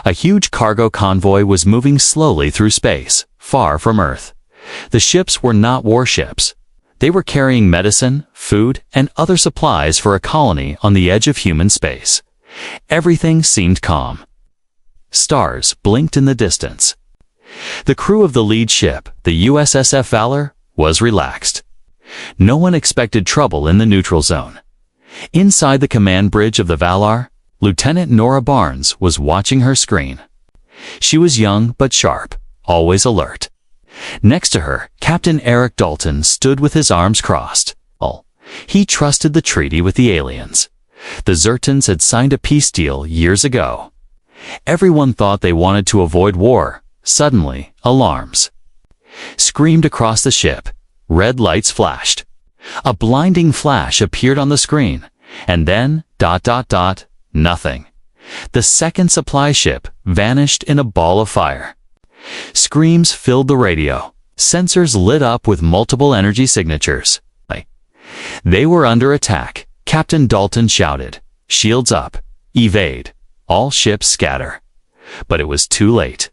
A huge cargo convoy was moving slowly through space, far from Earth. The ships were not warships. They were carrying medicine, food, and other supplies for a colony on the edge of human space. Everything seemed calm. Stars blinked in the distance. The crew of the lead ship, the USSF Valor, was relaxed. No one expected trouble in the neutral zone. Inside the command bridge of the Valor, Lieutenant Nora Barnes was watching her screen. She was young but sharp, always alert. Next to her, Captain Eric Dalton stood with his arms crossed. He trusted the treaty with the aliens. The Zertans had signed a peace deal years ago. Everyone thought they wanted to avoid war. Suddenly, alarms screamed across the ship. Red lights flashed. A blinding flash appeared on the screen, and then, nothing. The second supply ship vanished in a ball of fire. Screams filled the radio. Sensors lit up with multiple energy signatures. They were under attack. Captain Dalton shouted, "Shields up! Evade! All ships scatter!" But it was too late.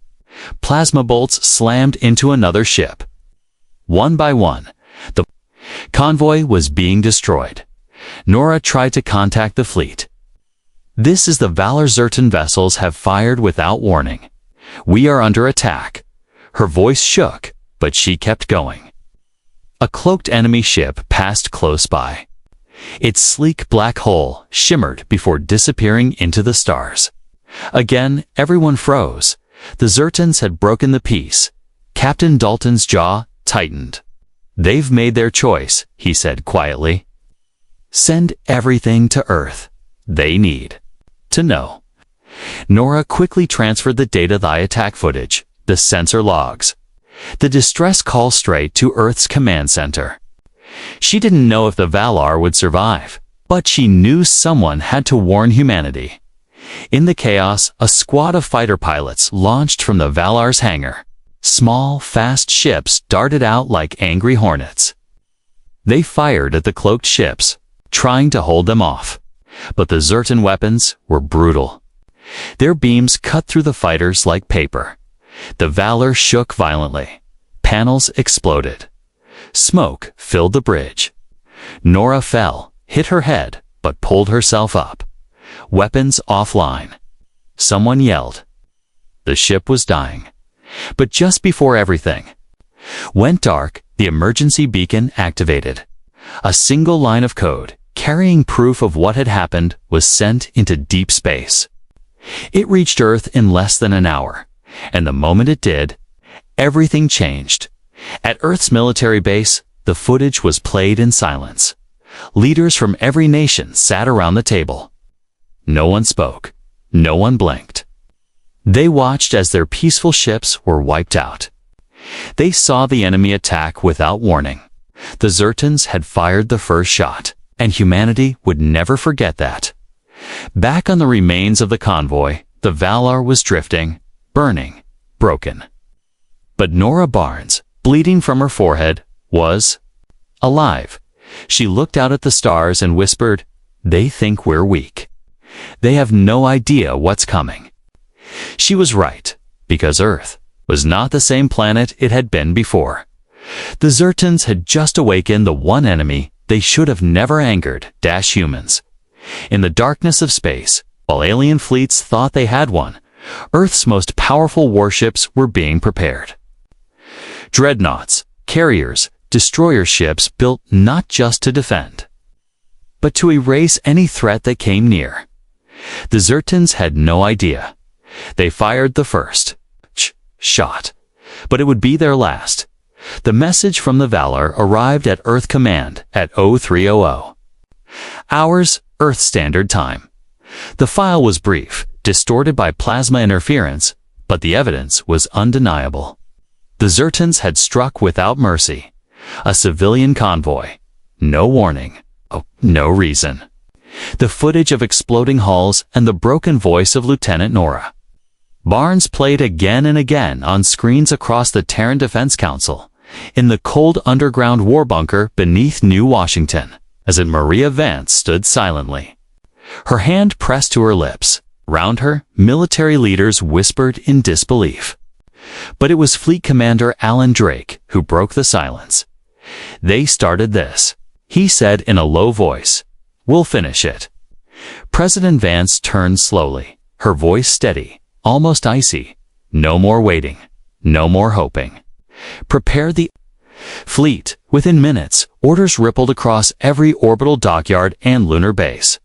Plasma bolts slammed into another ship. One by one, the convoy was being destroyed. Nora tried to contact the fleet. "This is the Valor. Zertan vessels have fired without warning. We are under attack." Her voice shook, but she kept going. A cloaked enemy ship passed close by. Its sleek black hull shimmered before disappearing into the stars. Again, everyone froze. The Zertans had broken the peace. Captain Dalton's jaw tightened. "They've made their choice," he said quietly. "Send everything to Earth. They need to know." Nora quickly transferred the data, the attack footage, the sensor logs, the distress call straight to Earth's command center. She didn't know if the Valor would survive, but she knew someone had to warn humanity. In the chaos, a squad of fighter pilots launched from the Valor's hangar. Small, fast ships darted out like angry hornets. They fired at the cloaked ships, trying to hold them off. But the Zertan weapons were brutal. Their beams cut through the fighters like paper. The Valor shook violently. Panels exploded. Smoke filled the bridge. Nora fell, hit her head, but pulled herself up. Weapons offline. Someone yelled. The ship was dying. But just before everything went dark, the emergency beacon activated. A single line of code, carrying proof of what had happened, was sent into deep space. It reached Earth in less than an hour, and the moment it did, everything changed. At Earth's military base, the footage was played in silence. Leaders from every nation sat around the table. No one spoke. No one blinked. They watched as their peaceful ships were wiped out. They saw the enemy attack without warning. The Zertans had fired the first shot, and humanity would never forget that. Back on the remains of the convoy, the Valor was drifting, burning, broken. But Nora Barnes, bleeding from her forehead, was alive. She looked out at the stars and whispered, "They think we're weak. They have no idea what's coming." She was right, because Earth was not the same planet it had been before. The Zertans had just awakened the one enemy they should have never angered, humans. In the darkness of space, while alien fleets thought they had one, Earth's most powerful warships were being prepared. Dreadnoughts, carriers, destroyer ships built not just to defend, but to erase any threat that came near. The Zertans had no idea. They fired the first shot, but it would be their last. The message from the Valor arrived at Earth Command at 0300 hours, Earth Standard Time. The file was brief, distorted by plasma interference, but the evidence was undeniable. The Zertans had struck without mercy. A civilian convoy. No warning. No reason. The footage of exploding hulls and the broken voice of Lieutenant Nora Barnes played again and again on screens across the Terran Defense Council, in the cold underground war bunker beneath New Washington, as Maria Vance stood silently. Her hand pressed to her lips, Round her, military leaders whispered in disbelief. But it was Fleet Commander Alan Drake who broke the silence. "They started this," he said in a low voice. "We'll finish it." President Vance turned slowly, her voice steady, almost icy. "No more waiting. No more hoping. Prepare the fleet." Within minutes, orders rippled across every orbital dockyard and lunar base.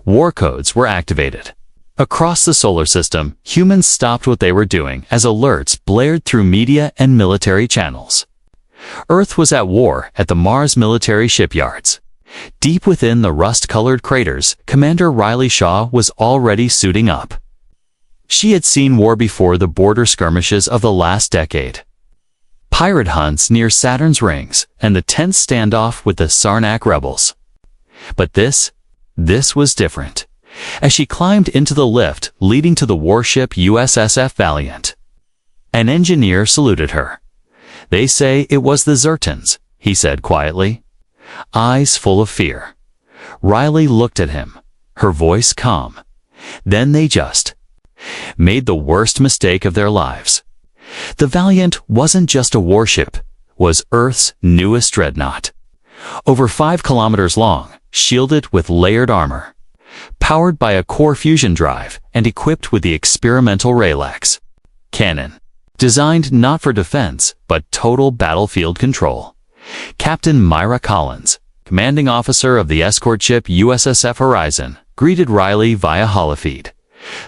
War codes were activated. Across the solar system, humans stopped what they were doing as alerts blared through media and military channels. Earth was at war at the Mars military shipyards. Deep within the rust-colored craters, Commander Riley Shaw was already suiting up. She had seen war before, the border skirmishes of the last decade, pirate hunts near Saturn's rings, and the tense standoff with the Sarnak rebels. But this was different. As she climbed into the lift leading to the warship USSF Valiant, an engineer saluted her. "They say it was the Zertans," he said quietly, eyes full of fear. Riley looked at him, her voice calm. "Then they just made the worst mistake of their lives." The Valiant wasn't just a warship, was Earth's newest dreadnought. Over 5 kilometers long, shielded with layered armor, powered by a core fusion drive and equipped with the experimental Raylex cannon. Designed not for defense, but total battlefield control. Captain Myra Collins, commanding officer of the escort ship USSF Horizon, greeted Riley via holofeed.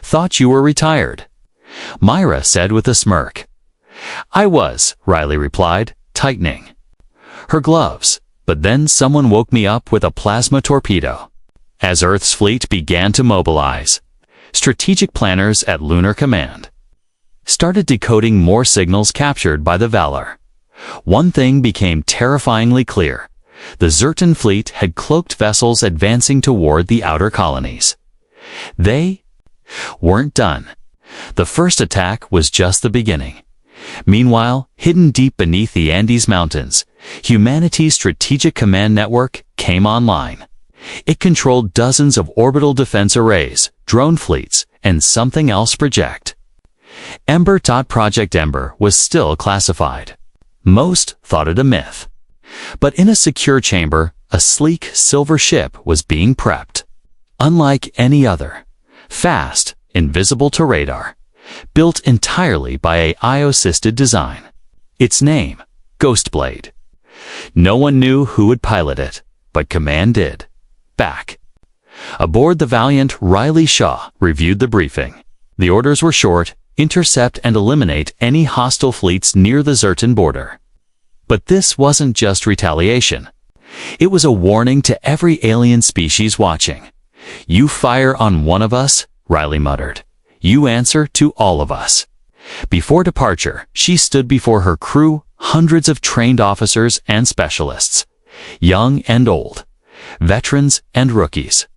"Thought you were retired," Myra said with a smirk. "I was," Riley replied, tightening her gloves. "But then someone woke me up with a plasma torpedo." As Earth's fleet began to mobilize, strategic planners at Lunar Command started decoding more signals captured by the Valor. One thing became terrifyingly clear. The Zertan fleet had cloaked vessels advancing toward the outer colonies. They weren't done. The first attack was just the beginning. Meanwhile, hidden deep beneath the Andes Mountains, humanity's strategic command network came online. It controlled dozens of orbital defense arrays, drone fleets, and something else project. Ember. Project Ember was still classified. Most thought it a myth. But in a secure chamber, a sleek silver ship was being prepped. Unlike any other. Fast, invisible to radar. Built entirely by AI-assisted design. Its name, Ghostblade. No one knew who would pilot it, but Command did. Back aboard the Valiant, Riley Shaw reviewed the briefing. The orders were short: intercept and eliminate any hostile fleets near the Zertan border. But this wasn't just retaliation. It was a warning to every alien species watching. "You fire on one of us," Riley muttered, "you answer to all of us." Before departure, she stood before her crew, hundreds of trained officers and specialists, young and old, veterans and rookies.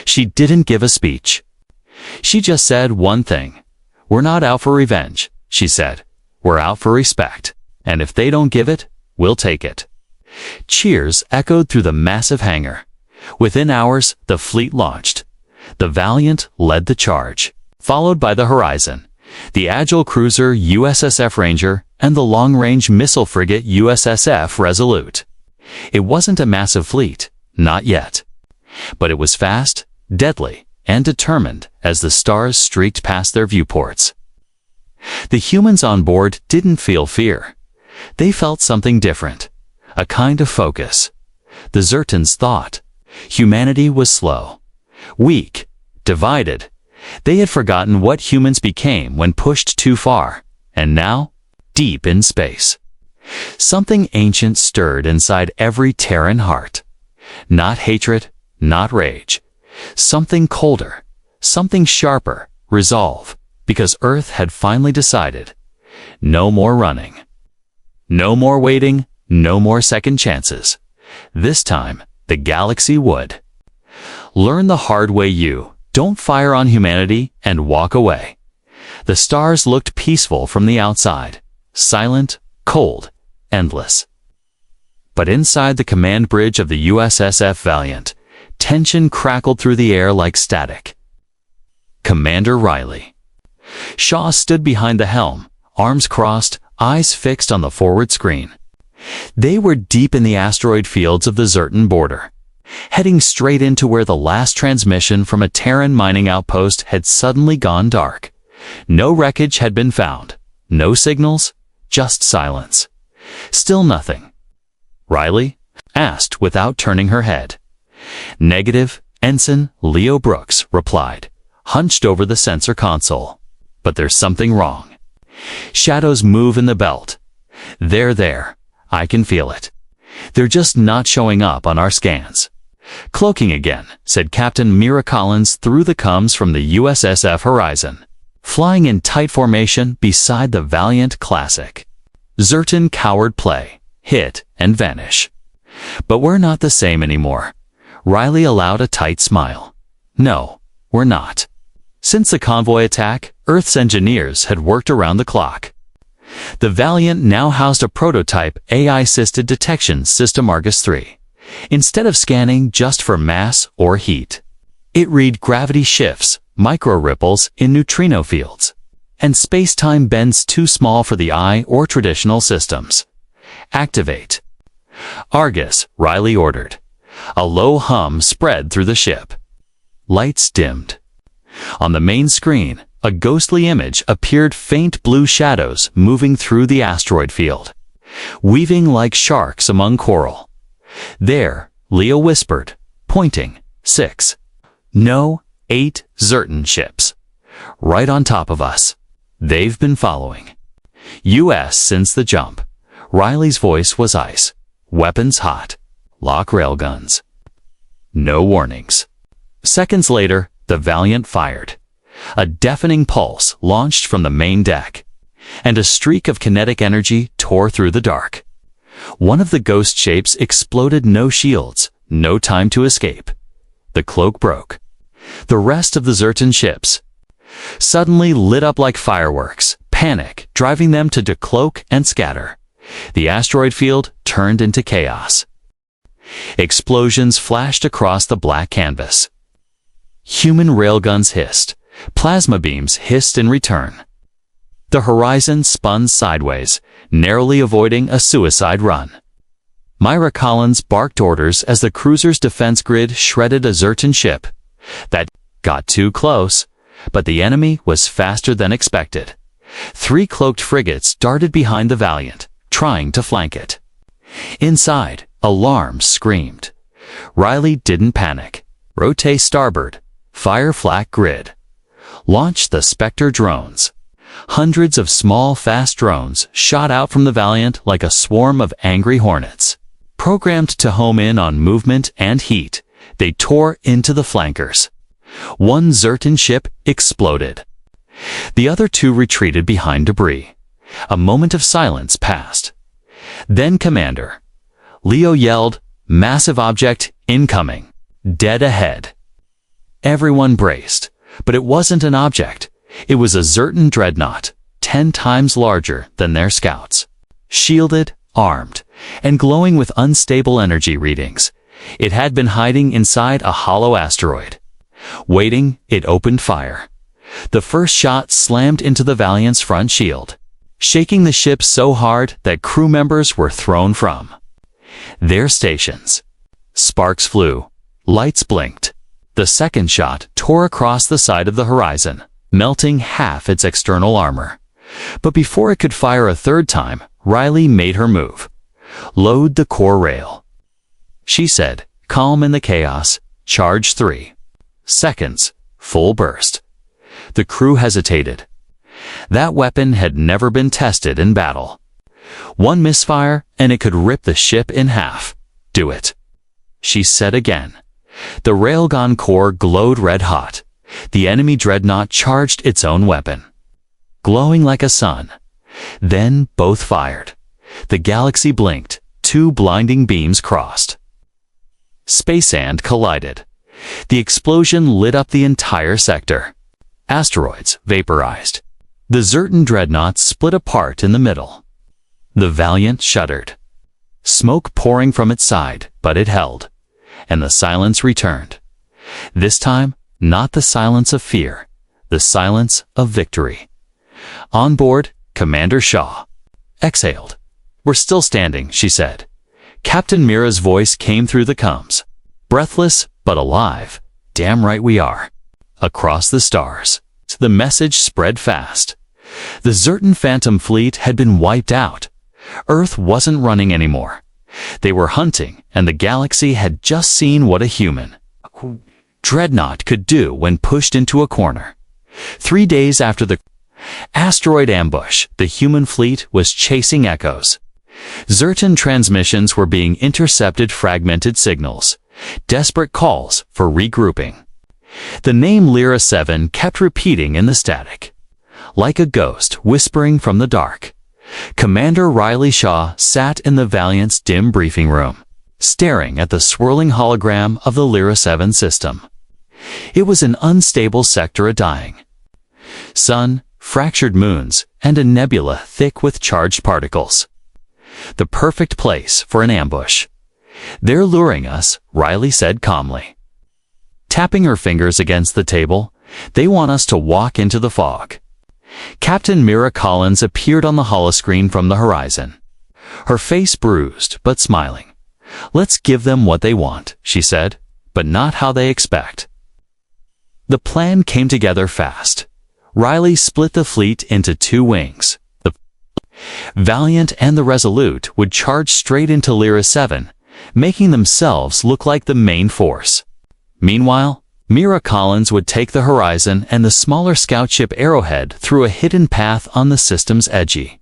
She didn't give a speech. She just said one thing. "We're not out for revenge," she said. "We're out for respect. And if they don't give it, we'll take it." Cheers echoed through the massive hangar. Within hours, the fleet launched. The Valiant led the charge, followed by the Horizon, the agile cruiser USSF Ranger, and the long-range missile frigate USSF Resolute. It wasn't a massive fleet, not yet. But it was fast, deadly, and determined as the stars streaked past their viewports. The humans on board didn't feel fear. They felt something different, a kind of focus. The Zertans thought humanity was slow, weak, divided. They had forgotten what humans became when pushed too far, and now, deep in space, something ancient stirred inside every Terran heart. Not hatred, not rage. Something colder, something sharper, resolve, because Earth had finally decided. No more running. No more waiting, no more second chances. This time, the galaxy would learn the hard way. You don't fire on humanity and walk away. The stars looked peaceful from the outside, silent, cold, endless. But inside the command bridge of the USSF Valiant, tension crackled through the air like static. Commander Riley. Shaw stood behind the helm, arms crossed, eyes fixed on the forward screen. They were deep in the asteroid fields of the Zertan border, heading straight into where the last transmission from a Terran mining outpost had suddenly gone dark. No wreckage had been found, no signals, just silence. Still nothing. Riley asked without turning her head. Negative, Ensign Leo Brooks replied, hunched over the sensor console. But there's something wrong. Shadows move in the belt. They're there. I can feel it. They're just not showing up on our scans. Cloaking again, said Captain Mira Collins through the comms from the USSF Horizon, flying in tight formation beside the Valiant Classic. Zertan coward play, hit and vanish. But we're not the same anymore. Riley allowed a tight smile. No, we're not. Since the convoy attack, Earth's engineers had worked around the clock. The Valiant now housed a prototype AI-assisted detection system Argus III. Instead of scanning just for mass or heat, it read gravity shifts, micro-ripples in neutrino fields, and space-time bends too small for the eye or traditional systems. Activate. Argus, Riley ordered. A low hum spread through the ship. Lights dimmed. On the main screen, a ghostly image appeared, faint blue shadows moving through the asteroid field, weaving like sharks among coral. There, Leo whispered, pointing, 6. No, 8 Zertan ships. Right on top of us. They've been following. U.S. since the jump. Riley's voice was ice. Weapons hot. Lock railguns. No warnings. Seconds later, the Valiant fired. A deafening pulse launched from the main deck, and a streak of kinetic energy tore through the dark. One of the ghost shapes exploded, no shields, no time to escape. The cloak broke. The rest of the Zertan ships suddenly lit up like fireworks, panic driving them to decloak and scatter. The asteroid field turned into chaos. Explosions flashed across the black canvas. Human railguns hissed. Plasma beams hissed in return. The horizon spun sideways, narrowly avoiding a suicide run. Myra Collins barked orders as the cruiser's defense grid shredded a Zertan ship that got too close, but the enemy was faster than expected. 3 cloaked frigates darted behind the Valiant, trying to flank it. Inside, alarms screamed. Riley didn't panic. Rotate starboard. Fire flak grid. Launch the Spectre drones. Hundreds of small, fast drones shot out from the Valiant like a swarm of angry hornets. Programmed to home in on movement and heat, they tore into the flankers. 1 Zertan ship exploded. The other 2 retreated behind debris. A moment of silence passed. Then Commander Leo yelled, "Massive object incoming. Dead ahead." Everyone braced, but it wasn't an object. It was a Zertan dreadnought, 10 times larger than their scouts. Shielded, armed, and glowing with unstable energy readings, it had been hiding inside a hollow asteroid. Waiting, it opened fire. The first shot slammed into the Valiant's front shield, shaking the ship so hard that crew members were thrown from their stations. Sparks flew. Lights blinked. The second shot tore across the side of the horizon, melting half its external armor. But before it could fire a third time, Riley made her move. "Load the core rail," she said, calm in the chaos. "Charge 3 seconds. Full burst." The crew hesitated. That weapon had never been tested in battle. 1 misfire, and it could rip the ship in half. "Do it," she said again. The railgun core glowed red-hot. The enemy dreadnought charged its own weapon, glowing like a sun. Then both fired. The galaxy blinked. 2 blinding beams crossed. Space and collided. The explosion lit up the entire sector. Asteroids vaporized. The Zertan dreadnought split apart in the middle. The Valiant shuddered. Smoke pouring from its side, but it held. And the silence returned. This time, not the silence of fear, the silence of victory. On board, Commander Shaw exhaled. "We're still standing," she said. Captain Mira's voice came through the comms. "Breathless, but alive. Damn right we are." Across the stars, the message spread fast. The Zertan Phantom fleet had been wiped out. Earth wasn't running anymore. They were hunting, and the galaxy had just seen what a human dreadnought could do when pushed into a corner. 3 days after the asteroid ambush, the human fleet was chasing echoes. Zertan transmissions were being intercepted, fragmented signals, desperate calls for regrouping. The name Lyra 7 kept repeating in the static, like a ghost whispering from the dark. Commander Riley Shaw sat in the Valiant's dim briefing room, staring at the swirling hologram of the Lyra 7 system. It was an unstable sector of dying. Sun, fractured moons, and a nebula thick with charged particles. The perfect place for an ambush. "They're luring us," Riley said calmly, tapping her fingers against the table. "They want us to walk into the fog." Captain Mira Collins appeared on the holoscreen from the horizon, her face bruised but smiling. "Let's give them what they want," she said, "but not how they expect." The plan came together fast. Riley split the fleet into 2 wings. The Valiant and the Resolute would charge straight into Lyra 7, making themselves look like the main force. Meanwhile, Mira Collins would take the Horizon and the smaller scout ship Arrowhead through a hidden path on the system's edgy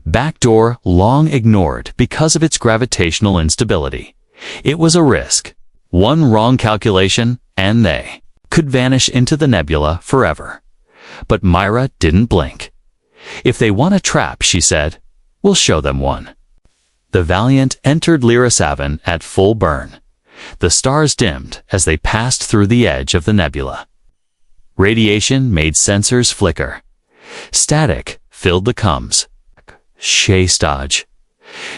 backdoor, long ignored because of its gravitational instability. It was a risk. One wrong calculation, and they could vanish into the nebula forever. But Myra didn't blink. "If they want a trap," she said, "we'll show them one." The Valiant entered Lyra 7 at full burn. The stars dimmed as they passed through the edge of the nebula. Radiation made sensors flicker. Static filled the comms. Chase dodge.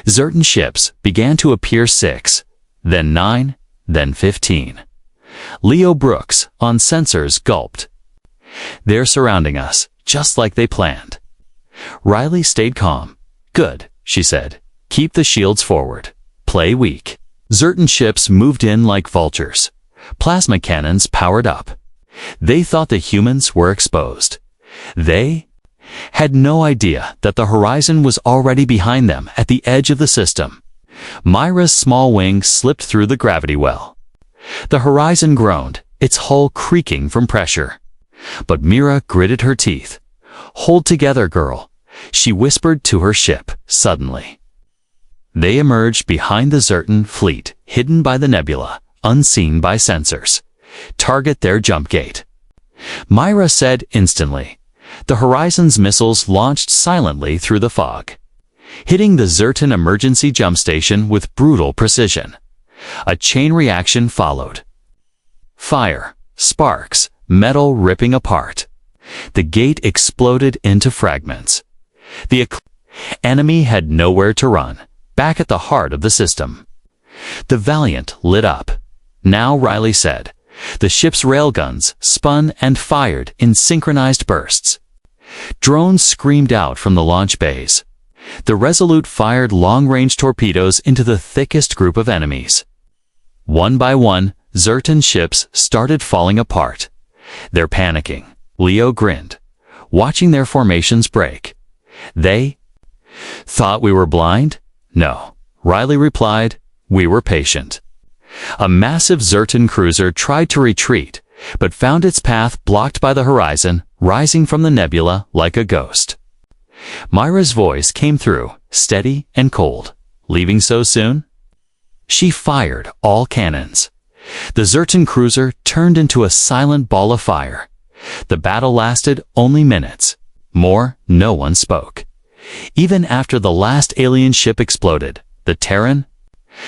Zertan ships began to appear 6, then 9, then 15. Leo Brooks, on sensors, gulped. "They're surrounding us, just like they planned." Riley stayed calm. "Good," she said. "Keep the shields forward. Play weak." Zertan ships moved in like vultures. Plasma cannons powered up. They thought the humans were exposed. They had no idea that the horizon was already behind them at the edge of the system. Myra's small wing slipped through the gravity well. The horizon groaned, its hull creaking from pressure. But Mira gritted her teeth. "Hold together, girl," she whispered to her ship, suddenly. They emerged behind the Zertan fleet, hidden by the nebula, unseen by sensors. "Target their jump gate," Myra said instantly. The Horizon's missiles launched silently through the fog, hitting the Zertan emergency jump station with brutal precision. A chain reaction followed. Fire, sparks, metal ripping apart. The gate exploded into fragments. The enemy had nowhere to run, back at the heart of the system. The Valiant lit up. Now, Riley said. The ship's railguns spun and fired in synchronized bursts. Drones screamed out from the launch bays. The Resolute fired long-range torpedoes into the thickest group of enemies. One by one, Zertan ships started falling apart. "They're panicking," Leo grinned, watching their formations break. "They thought we were blind?" "No," Riley replied. "We were patient." A massive Zertan cruiser tried to retreat, but found its path blocked by the horizon, rising from the nebula like a ghost. Myra's voice came through, steady and cold. "Leaving so soon?" She fired all cannons. The Zertan cruiser turned into a silent ball of fire. The battle lasted only minutes. More, no one spoke. Even after the last alien ship exploded, the Terran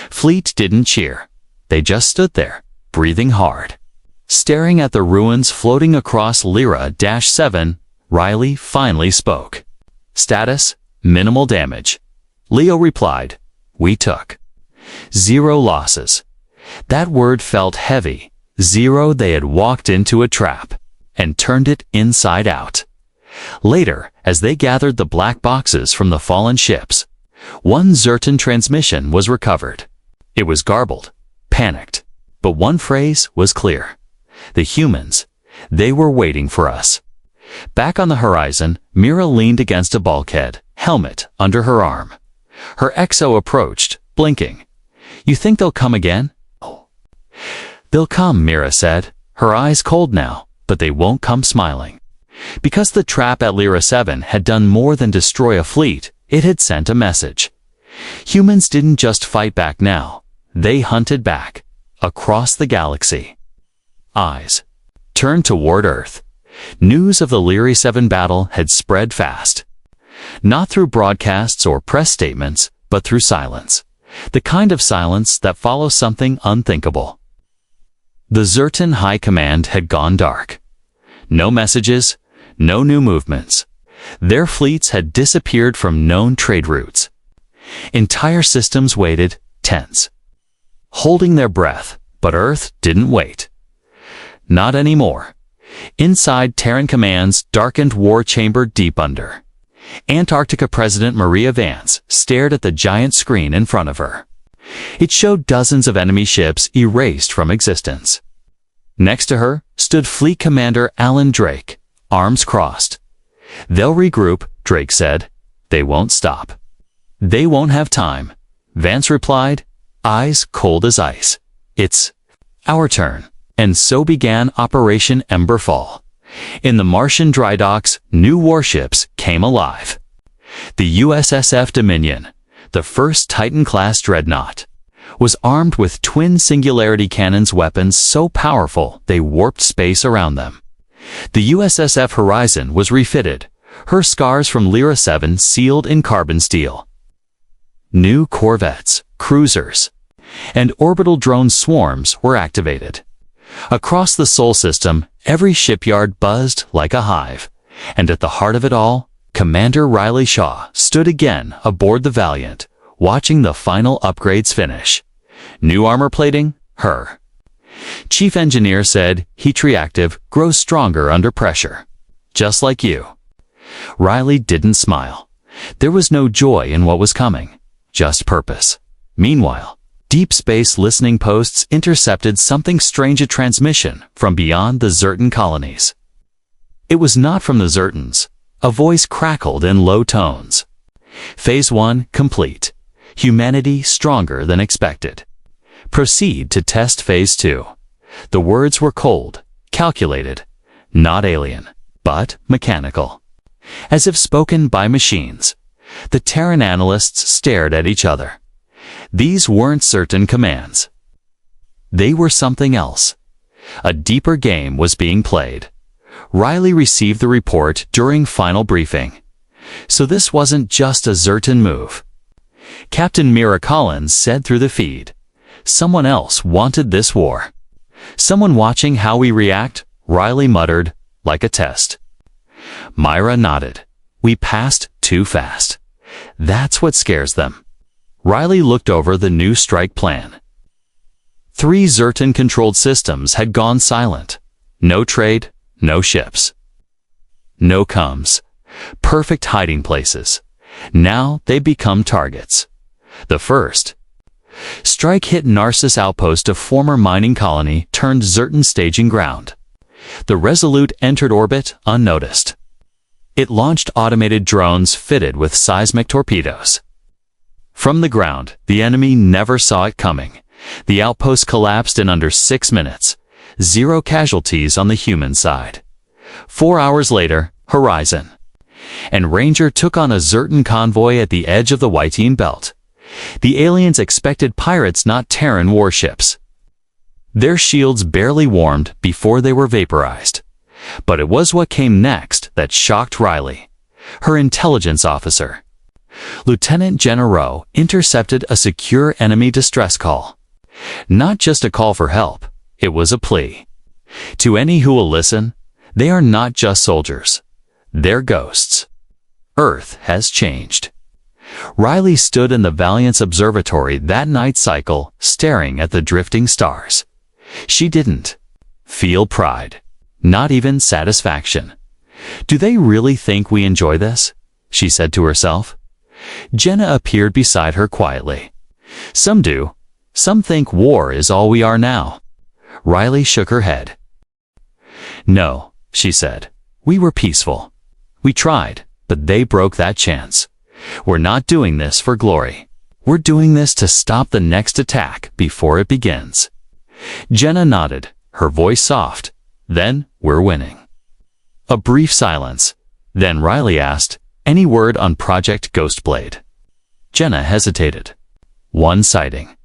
fleet didn't cheer. They just stood there, breathing hard. Staring at the ruins floating across Lyra-7, Riley finally spoke. "Status, minimal damage." Leo replied, "We took 0 losses." That word felt heavy. 0. They had walked into a trap. and turned it inside out. Later, as they gathered the black boxes from the fallen ships, one Zertan transmission was recovered. It was garbled, panicked, but one phrase was clear. The humans, they were waiting for us. Back on the horizon, Mira leaned against a bulkhead, helmet under her arm. Her XO approached, blinking. "You think they'll come again?" "They'll come," Mira said, her eyes cold now, "but they won't come smiling." Because the trap at Lyra 7 had done more than destroy a fleet, it had sent a message. Humans didn't just fight back now, they hunted back, across the galaxy. Eyes turned toward Earth. News of the Lyra 7 battle had spread fast. Not through broadcasts or press statements, but through silence. The kind of silence that follows something unthinkable. The Zertan High Command had gone dark. No messages, no new movements. Their fleets had disappeared from known trade routes. Entire systems waited, tense, holding their breath, but Earth didn't wait. Not anymore. Inside Terran Command's darkened war chamber deep under, Antarctica President Maria Vance stared at the giant screen in front of her. It showed dozens of enemy ships erased from existence. Next to her stood Fleet Commander Alan Drake, arms crossed. "They'll regroup," Drake said. "They won't stop. They won't have time." Vance replied, eyes cold as ice. "It's our turn." And so began Operation Emberfall. In the Martian dry docks, new warships came alive. The USSF Dominion, the first Titan-class dreadnought, was armed with twin Singularity Cannons, weapons so powerful they warped space around them. The USSF Horizon was refitted, her scars from Lyra 7 sealed in carbon steel. New corvettes, cruisers, and orbital drone swarms were activated. Across the Sol system, every shipyard buzzed like a hive, and at the heart of it all, Commander Riley Shaw stood again aboard the Valiant, watching the final upgrades finish. New armor plating? Her. Chief Engineer said, "Heat reactive grows stronger under pressure. Just like you." Riley didn't smile. There was no joy in what was coming, just purpose. Meanwhile, deep space listening posts intercepted something strange, a transmission from beyond the Zertan colonies. It was not from the Zertans. A voice crackled in low tones. "Phase 1 complete. Humanity stronger than expected. Proceed to test Phase 2. The words were cold, calculated, not alien, but mechanical. As if spoken by machines. The Terran analysts stared at each other. These weren't certain commands. They were something else. A deeper game was being played. Riley received the report during final briefing. So this wasn't just a Zertan move. Captain Mira Collins said through the feed, "Someone else wanted this war. Someone watching how we react," Riley muttered, "like a test." Myra nodded. "We passed too fast. That's what scares them." Riley looked over the new strike plan. 3 Zertan-controlled systems had gone silent. No trade, no ships. No comms. Perfect hiding places. Now they'd become targets. The first strike hit Narcissus outpost, a former mining colony turned Zertan staging ground. The Resolute entered orbit unnoticed. It launched automated drones fitted with seismic torpedoes. From the ground, the enemy never saw it coming. The outpost collapsed in under 6 minutes. 0 casualties on the human side. 4 hours later, Horizon and Ranger took on a Zertan convoy at the edge of the Whiteine Belt. The aliens expected pirates, not Terran warships. Their shields barely warmed before they were vaporized. But it was what came next that shocked Riley. Her intelligence officer, Lieutenant Jenna Rowe, intercepted a secure enemy distress call. Not just a call for help, it was a plea. To any who will listen, they are not just soldiers. They're ghosts. Earth has changed. Riley stood in the Valiant's observatory that night cycle, staring at the drifting stars. She didn't feel pride, Not even satisfaction. Do they really think we enjoy this? She said to herself. Jenna appeared beside her quietly. Some do. Some think war is all we are now. Riley shook her head. No, she said. We were peaceful. We tried, but they broke that chance. We're not doing this for glory. We're doing this to stop the next attack before it begins. Jenna nodded, her voice soft. Then, we're winning. A brief silence. Then Riley asked, any word on Project Ghostblade? Jenna hesitated. One sighting.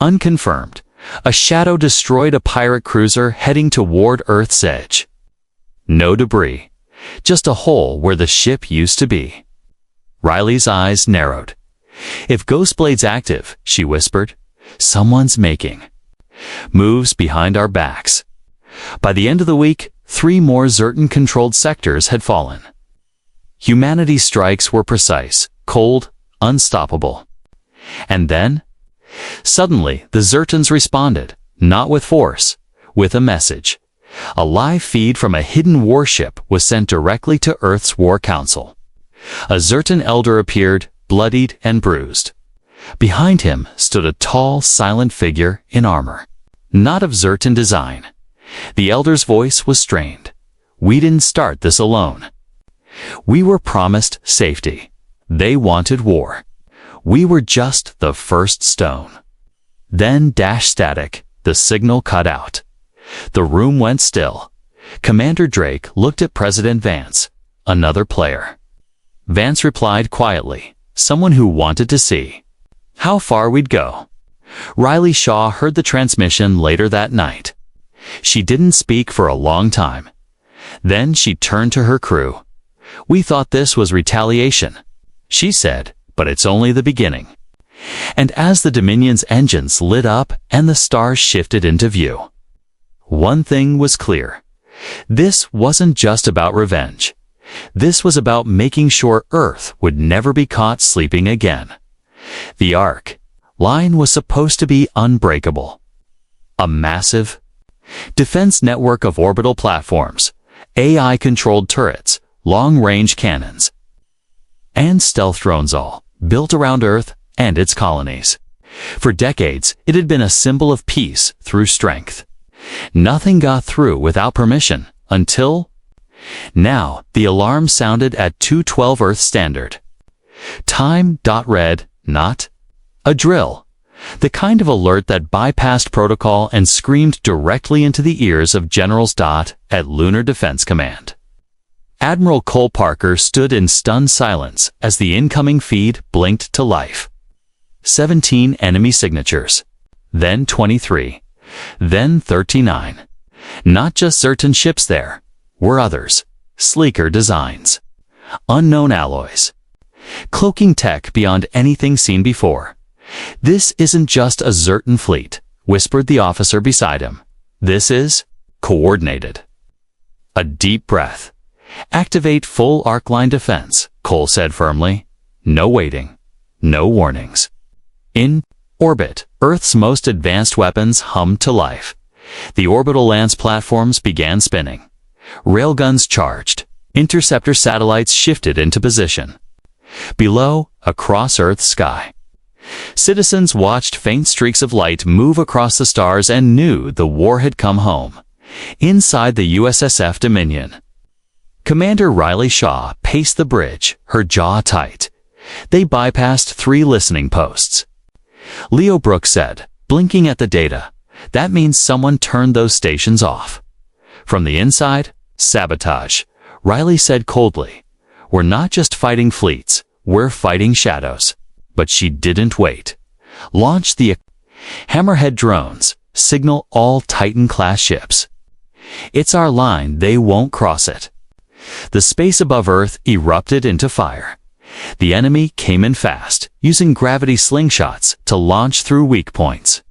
Unconfirmed. A shadow destroyed a pirate cruiser heading toward Earth's edge. No debris. Just a hole where the ship used to be. Riley's eyes narrowed. If Ghostblade's active, she whispered, someone's making moves behind our backs. By the end of the week, 3 more Zertan-controlled sectors had fallen. Humanity's strikes were precise, cold, unstoppable. And then, suddenly, the Zertans responded, not with force, with a message. A live feed from a hidden warship was sent directly to Earth's War Council. A Zertan elder appeared, bloodied and bruised. Behind him stood a tall, silent figure in armor. Not of Zertan design. The elder's voice was strained. We didn't start this alone. We were promised safety. They wanted war. We were just the first stone. Then dash static, the signal cut out. The room went still. Commander Drake looked at President Vance, another player. Vance replied quietly, someone who wanted to see how far we'd go. Riley Shaw heard the transmission later that night. She didn't speak for a long time. Then she turned to her crew. We thought this was retaliation, she said, but it's only the beginning. And as the Dominion's engines lit up and the stars shifted into view, one thing was clear. This wasn't just about revenge. This was about making sure Earth would never be caught sleeping again. The Arc line was supposed to be unbreakable. A massive defense network of orbital platforms, AI-controlled turrets, long-range cannons, and stealth drones, all built around Earth and its colonies. For decades, it had been a symbol of peace through strength. Nothing got through without permission, until now the alarm sounded at 2:12 Earth Standard. Time .read, not a drill. The kind of alert that bypassed protocol and screamed directly into the ears of Generals at Lunar Defense Command. Admiral Cole Parker stood in stunned silence as the incoming feed blinked to life. 17 enemy signatures. Then 23. Then 39. Not just certain ships there. Were others. Sleeker designs. Unknown alloys. Cloaking tech beyond anything seen before. This isn't just a Zertan fleet, whispered the officer beside him. This is coordinated. A deep breath. Activate full arc line defense, Cole said firmly. No waiting. No warnings. In orbit, Earth's most advanced weapons hummed to life. The orbital lance platforms began spinning. Railguns charged. Interceptor satellites shifted into position. Below, across Earth's sky, citizens watched faint streaks of light move across the stars and knew the war had come home. Inside the USSF Dominion, Commander Riley Shaw paced the bridge, her jaw tight. They bypassed 3 listening posts. Leo Brooks said, blinking at the data, that means someone turned those stations off. From the inside, sabotage, Riley said coldly. We're not just fighting fleets, we're fighting shadows. But she didn't wait. Launch the Hammerhead drones, signal all Titan-class ships. It's our line, they won't cross it. The space above Earth erupted into fire. The enemy came in fast, using gravity slingshots to launch through weak points.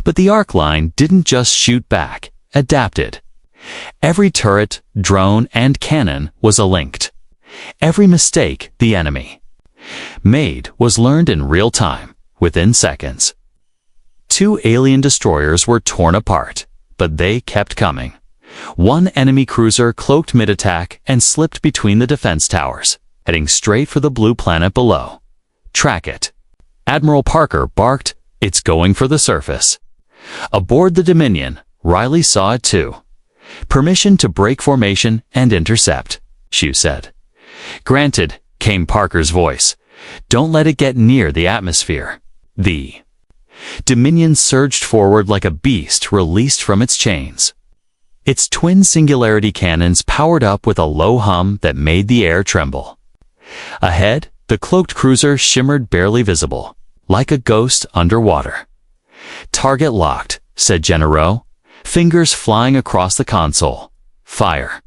But the arc line didn't just shoot back, adapted. Every turret, drone, and cannon was linked. Every mistake the enemy made was learned in real time, within seconds. 2 alien destroyers were torn apart, but they kept coming. One enemy cruiser cloaked mid-attack and slipped between the defense towers, heading straight for the blue planet below. "Track it." Admiral Parker barked, "It's going for the surface." Aboard the Dominion, Riley saw it too. "Permission to break formation and intercept," she said. "Granted," came Parker's voice. "Don't let it get near the atmosphere." The Dominion surged forward like a beast released from its chains. Its twin singularity cannons powered up with a low hum that made the air tremble. Ahead, the cloaked cruiser shimmered barely visible, like a ghost underwater. "Target locked," said Gennaro, fingers flying across the console. "Fire."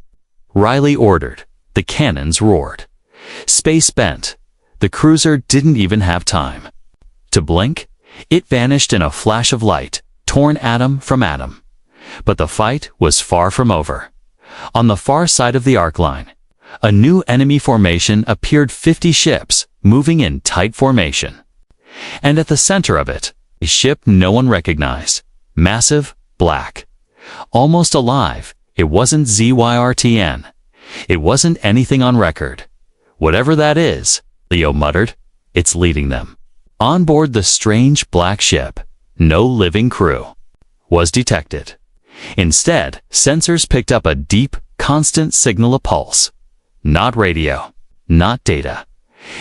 Riley ordered. The cannons roared. Space bent. The cruiser didn't even have time to blink. It vanished in a flash of light, torn atom from atom. But the fight was far from over. On the far side of the arc line, a new enemy formation appeared, 50 ships, moving in tight formation. And at the center of it, a ship no one recognized. Massive, black. Almost alive. It wasn't ZYRTN. It wasn't anything on record. "Whatever that is," Leo muttered, "it's leading them." On board the strange black ship, no living crew was detected. Instead, sensors picked up a deep, constant signal, a pulse. Not radio, not data.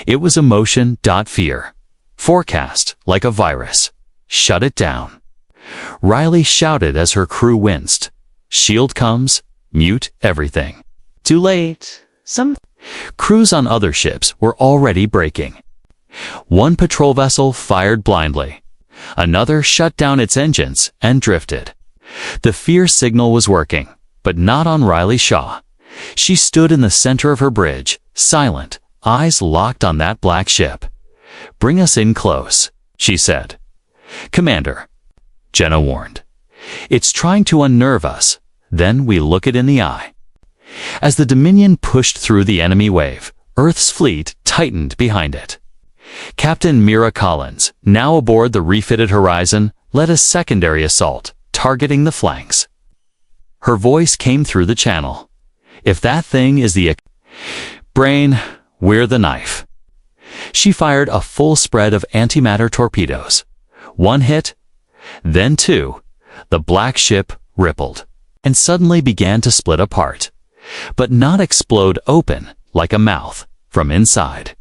It was emotion. Fear. Forecast, like a virus. Shut it down. Riley shouted as her crew winced. "Shield comes, mute everything." Too late. Some crews on other ships were already breaking. One patrol vessel fired blindly. Another shut down its engines and drifted. The fear signal was working, but not on Riley Shaw. She stood in the center of her bridge, silent, eyes locked on that black ship. "Bring us in close," she said. "Commander," Jenna warned. "It's trying to unnerve us. Then we look it in the eye." As the Dominion pushed through the enemy wave, Earth's fleet tightened behind it. Captain Mira Collins, now aboard the refitted Horizon, led a secondary assault, targeting the flanks. Her voice came through the channel. "If that thing is the brain, we're the knife." She fired a full spread of antimatter torpedoes. One hit, then two. The black ship rippled and suddenly began to split apart, but not explode open like a mouth from inside.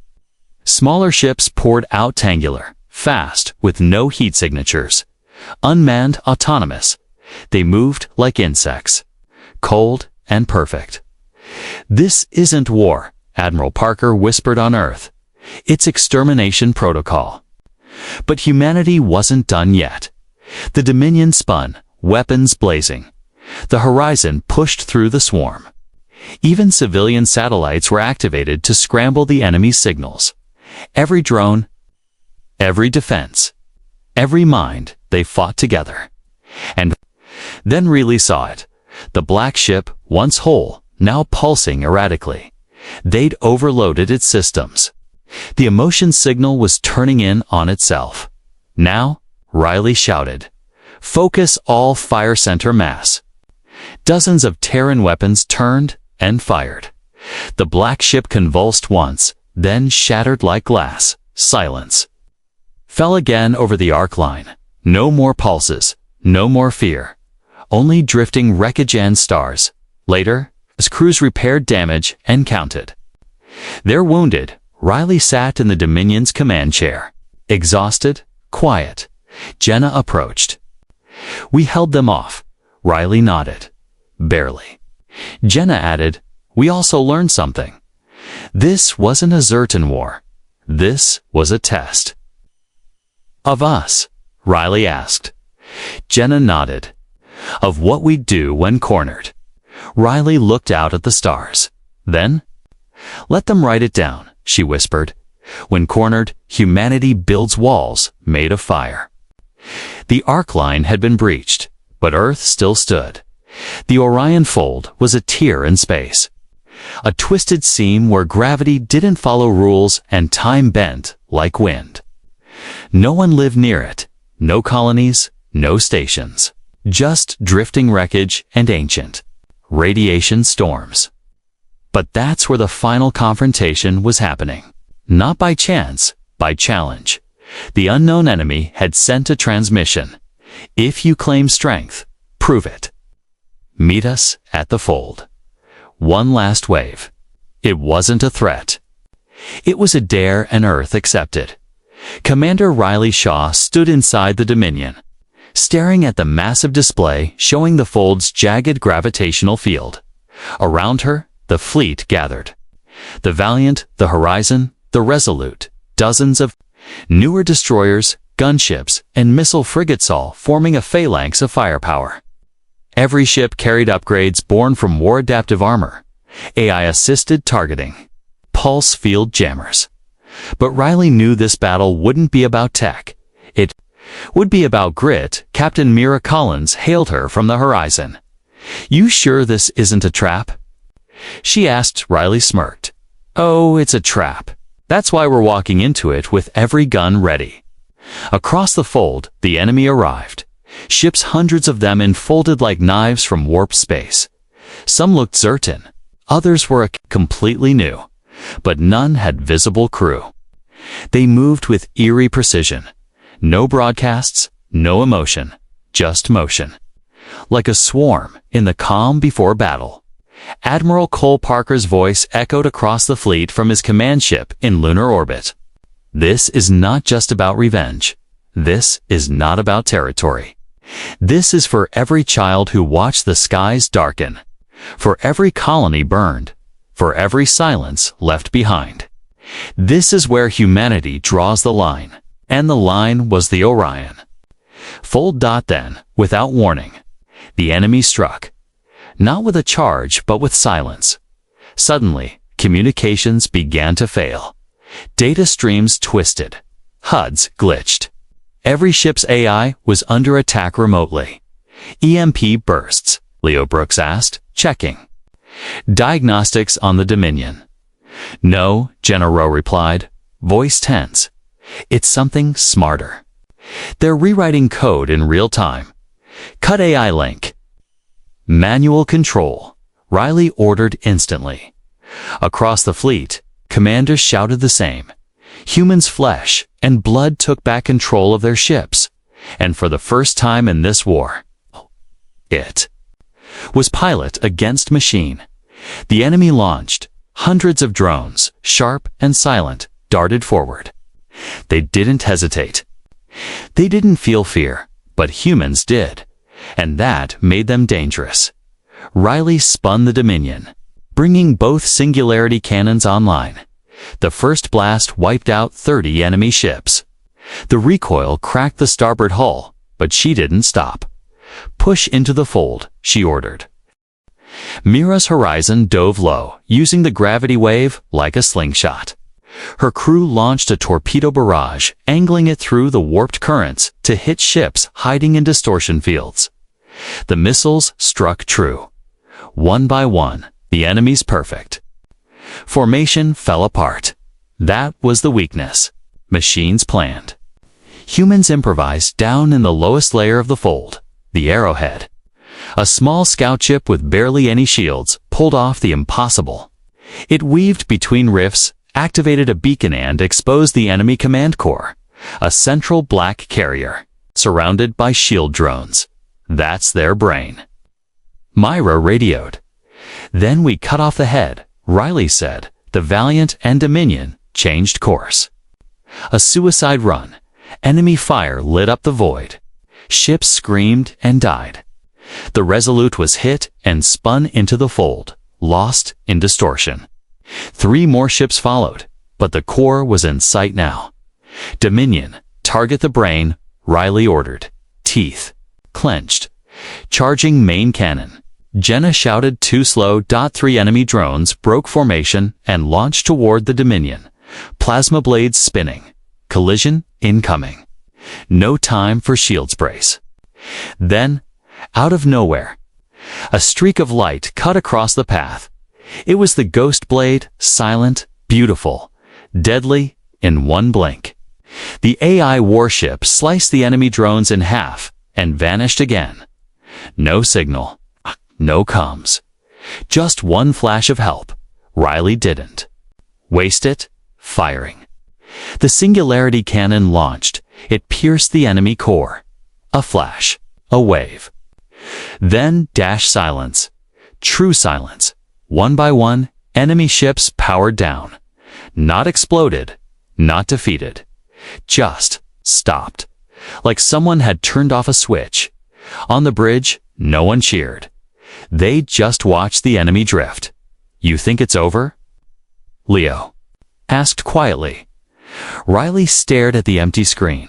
Smaller ships poured out, tangular, fast, with no heat signatures. Unmanned, autonomous. They moved like insects. Cold and perfect. "This isn't war," Admiral Parker whispered on Earth. "It's extermination protocol." But humanity wasn't done yet. The Dominion spun, weapons blazing. The Horizon pushed through the swarm. Even civilian satellites were activated to scramble the enemy's signals. Every drone, every defense, every mind, they fought together. And then Riley saw it. The black ship, once whole, now pulsing erratically. They'd overloaded its systems. The emotion signal was turning in on itself. "Now," Riley shouted, "focus all fire center mass." Dozens of Terran weapons turned and fired. The black ship convulsed once, then shattered like glass. Silence fell again over the arc line. No more pulses, no more fear. Only drifting wreckage and stars. Later, as crews repaired damage and counted their wounded, Riley sat in the Dominion's command chair. Exhausted, quiet. Jenna approached. "We held them off." Riley nodded. "Barely." Jenna added, "We also learned something. This wasn't a Zertan war. This was a test." "Of us?" Riley asked. Jenna nodded. "Of what we'd do when cornered." Riley looked out at the stars. Then, "Let them write it down," she whispered. "When cornered, humanity builds walls made of fire." The arc line had been breached, but Earth still stood. The Orion Fold was a tear in space. A twisted seam where gravity didn't follow rules and time bent like wind. No one lived near it. No colonies, no stations. Just drifting wreckage and ancient radiation storms. But that's where the final confrontation was happening. Not by chance, by challenge. The unknown enemy had sent a transmission. If you claim strength, prove it. Meet us at the fold. One last wave. It wasn't a threat. It was a dare and Earth accepted. Commander Riley Shaw stood inside the Dominion, staring at the massive display showing the fold's jagged gravitational field. Around her, the fleet gathered. The Valiant, the Horizon, the Resolute, dozens of newer destroyers, gunships, and missile frigates, all forming a phalanx of firepower. Every ship carried upgrades born from war-adaptive armor, AI-assisted targeting, pulse field jammers. But Riley knew this battle wouldn't be about tech. It would be about grit. Captain Mira Collins hailed her from the horizon. "You sure this isn't a trap?" she asked. Riley smirked. "Oh, it's a trap. That's why we're walking into it with every gun ready." Across the fold, the enemy arrived. Ships, hundreds of them, enfolded like knives from warp space. Some looked certain. Others were completely new. But none had visible crew. They moved with eerie precision. No broadcasts, no emotion, just motion. Like a swarm in the calm before battle. Admiral Cole Parker's voice echoed across the fleet from his command ship in lunar orbit. "This is not just about revenge. This is not about territory. This is for every child who watched the skies darken, for every colony burned, for every silence left behind. This is where humanity draws the line." And the line was the Orion. Fold. Then, without warning, the enemy struck. Not with a charge, but with silence. Suddenly, communications began to fail. Data streams twisted. HUDs glitched. Every ship's AI was under attack remotely. EMP bursts, Leo Brooks asked, checking. "Diagnostics on the Dominion." "No," Jenna Rowe replied, voice tense. "It's something smarter. They're rewriting code in real time. Cut AI link." "Manual control," Riley ordered instantly. Across the fleet, commanders shouted the same. Humans' flesh and blood took back control of their ships. And for the first time in this war, it was pilot against machine. The enemy launched. Hundreds of drones, sharp and silent, darted forward. They didn't hesitate. They didn't feel fear, but humans did. And that made them dangerous. Riley spun the Dominion, bringing both singularity cannons online. The first blast wiped out 30 enemy ships. The recoil cracked the starboard hull, but she didn't stop. "Push into the fold," she ordered. Mira's Horizon dove low, using the gravity wave like a slingshot. Her crew launched a torpedo barrage, angling it through the warped currents to hit ships hiding in distortion fields. The missiles struck true. One by one, the enemy's perfect. Formation fell apart. That was the weakness. Machines planned. Humans improvised down in the lowest layer of the fold, the Arrowhead. A small scout ship with barely any shields pulled off the impossible. It weaved between rifts, activated a beacon, and exposed the enemy command core, a central black carrier, surrounded by shield drones. That's their brain. Myra radioed. "Then we cut off the head," Riley said. The Valiant and Dominion changed course. A suicide run. Enemy fire lit up the void. Ships screamed and died. The Resolute was hit and spun into the fold, lost in distortion. 3 more ships followed, but the core was in sight now. "Dominion, target the brain," Riley ordered. Teeth clenched. "Charging main cannon." Jenna shouted. Too slow. 3 enemy drones broke formation and launched toward the Dominion. Plasma blades spinning. Collision incoming. No time for shields brace. Then, out of nowhere, a streak of light cut across the path. It was the Ghost Blade, silent, beautiful, deadly, in one blink. The AI warship sliced the enemy drones in half and vanished again. No signal, no comms. Just one flash of help. Riley didn't waste it, firing. The singularity cannon launched. It pierced the enemy core. A flash. A wave. Then silence. True silence. One by one, enemy ships powered down. Not exploded. Not defeated. Just stopped. Like someone had turned off a switch. On the bridge, no one cheered. They just watched the enemy drift. You think it's over? Leo asked quietly. Riley stared at the empty screen.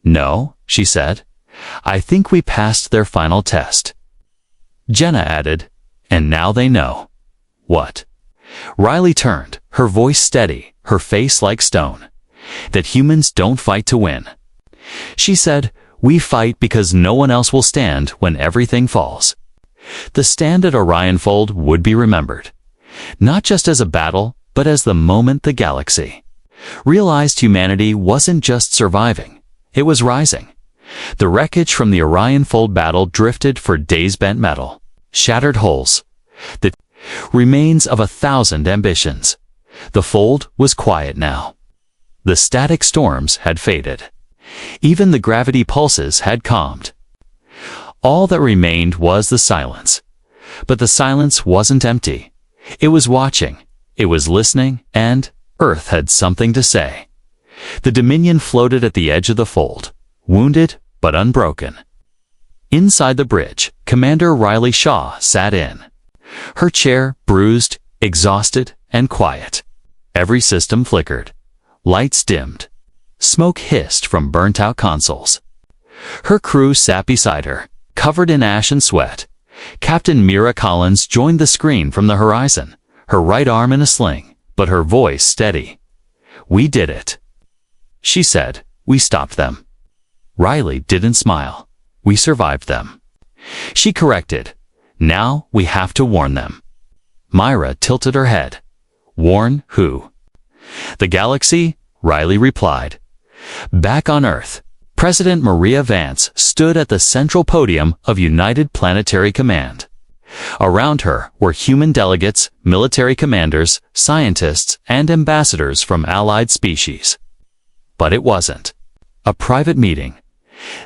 No, she said. I think we passed their final test. Jenna added, and now they know. What? Riley turned, her voice steady, her face like stone. That humans don't fight to win. She said, we fight because no one else will stand when everything falls. The stand at Orion Fold would be remembered. Not just as a battle, but as the moment the galaxy realized humanity wasn't just surviving, it was rising. The wreckage from the Orion Fold battle drifted for days, bent metal, shattered hulls, the remains of 1,000 ambitions. The fold was quiet now. The static storms had faded. Even the gravity pulses had calmed. All that remained was the silence. But the silence wasn't empty. It was watching, it was listening, and Earth had something to say. The Dominion floated at the edge of the fold, wounded but unbroken. Inside the bridge, Commander Riley Shaw sat in. Her chair bruised, exhausted, and quiet. Every system flickered. Lights dimmed. Smoke hissed from burnt-out consoles. Her crew sat beside her, covered in ash and sweat. Captain Mira Collins joined the screen from the horizon, her right arm in a sling, but her voice steady. We did it. She said, we stopped them. Riley didn't smile. We survived them. She corrected. Now we have to warn them. Myra tilted her head. Warn who? The galaxy, Riley replied. Back on Earth, President Maria Vance stood at the central podium of United Planetary Command. Around her were human delegates, military commanders, scientists, and ambassadors from allied species. But it wasn't a private meeting.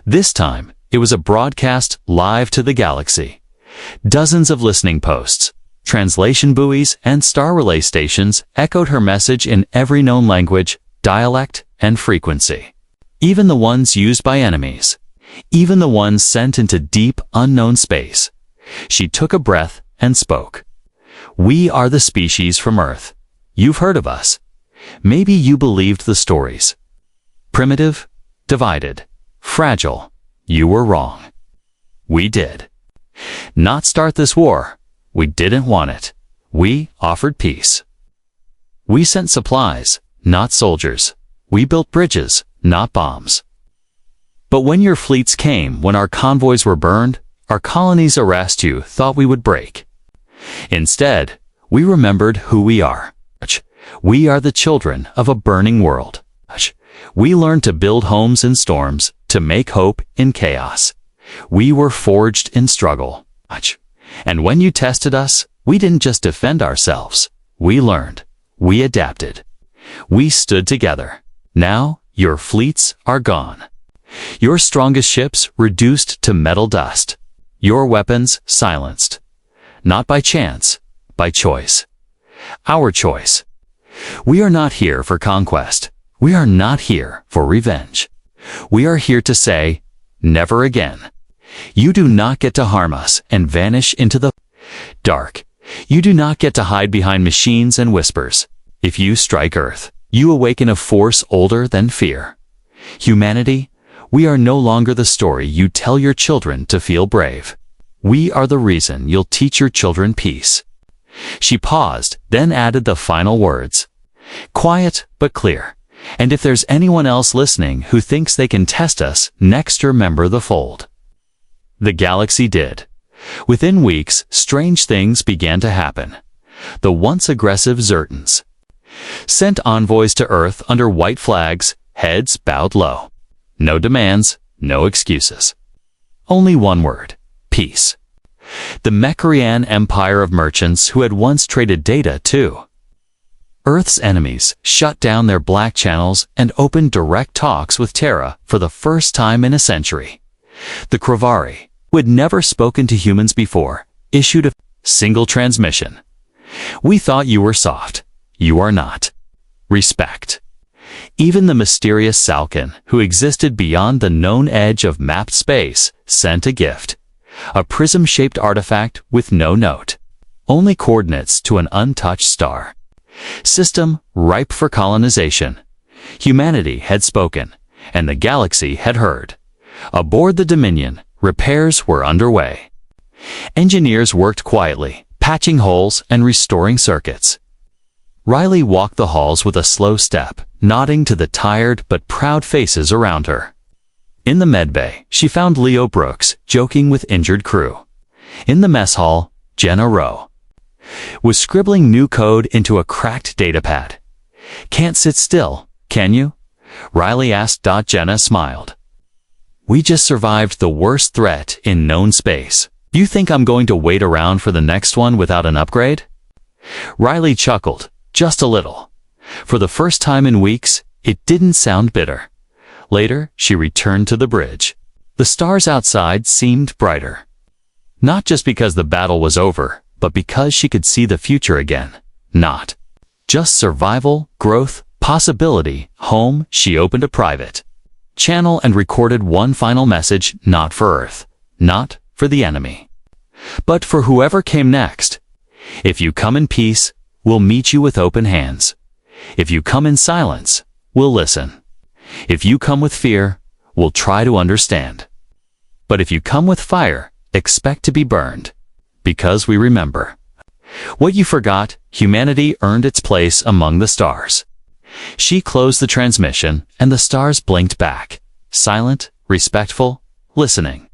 This time, it was a broadcast live to the galaxy. Dozens of listening posts, translation buoys, and star relay stations echoed her message in every known language, dialect, and frequency. Even the ones used by enemies. Even the ones sent into deep, unknown space. She took a breath and spoke. We are the species from Earth. You've heard of us. Maybe you believed the stories. Primitive, divided, fragile. You were wrong. We did. Not start this war. We didn't want it. We offered peace. We sent supplies, not soldiers. We built bridges, not bombs. But when your fleets came, when our convoys were burned, our colonies harassed you, thought we would break. Instead, we remembered who we are. We are the children of a burning world. We learned to build homes in storms, to make hope in chaos. We were forged in struggle. And when you tested us, we didn't just defend ourselves. We learned. We adapted. We stood together. Now, your fleets are gone. Your strongest ships reduced to metal dust. Your weapons silenced. Not by chance, by choice. Our choice. We are not here for conquest. We are not here for revenge. We are here to say, never again. You do not get to harm us and vanish into the dark. You do not get to hide behind machines and whispers. If you strike Earth, you awaken a force older than fear. Humanity, we are no longer the story you tell your children to feel brave. We are the reason you'll teach your children peace. She paused, then added the final words. Quiet but clear. And if there's anyone else listening who thinks they can test us, next remember the fold. The galaxy did. Within weeks, strange things began to happen. The once aggressive Zertans sent envoys to Earth under white flags, heads bowed low. No demands, no excuses. Only one word, peace. The Mecharian empire of merchants who had once traded data, too. Earth's enemies shut down their black channels and opened direct talks with Terra for the first time in a century. The Kravari, who had never spoken to humans before, issued a single transmission. We thought you were soft. You are not. Respect. Even the mysterious Salkin, who existed beyond the known edge of mapped space, sent a gift. A prism-shaped artifact with no note. Only coordinates to an untouched star. System ripe for colonization. Humanity had spoken, and the galaxy had heard. Aboard the Dominion, repairs were underway. Engineers worked quietly, patching holes and restoring circuits. Riley walked the halls with a slow step, nodding to the tired but proud faces around her. In the medbay, she found Leo Brooks joking with injured crew. In the mess hall, Jenna Rowe was scribbling new code into a cracked datapad. "Can't sit still, can you?" Riley asked. Jenna smiled. "We just survived the worst threat in known space. You think I'm going to wait around for the next one without an upgrade?" Riley chuckled, just a little. For the first time in weeks, it didn't sound bitter. Later, she returned to the bridge. The stars outside seemed brighter. Not just because the battle was over, but because she could see the future again. Not just survival, growth, possibility, home. She opened a private channel and recorded one final message, not for Earth, not for the enemy, but for whoever came next. "If you come in peace, we'll meet you with open hands. If you come in silence, we'll listen. If you come with fear, we'll try to understand. But if you come with fire, expect to be burned. Because we remember. What you forgot, humanity earned its place among the stars." She closed the transmission, and the stars blinked back, silent, respectful, listening.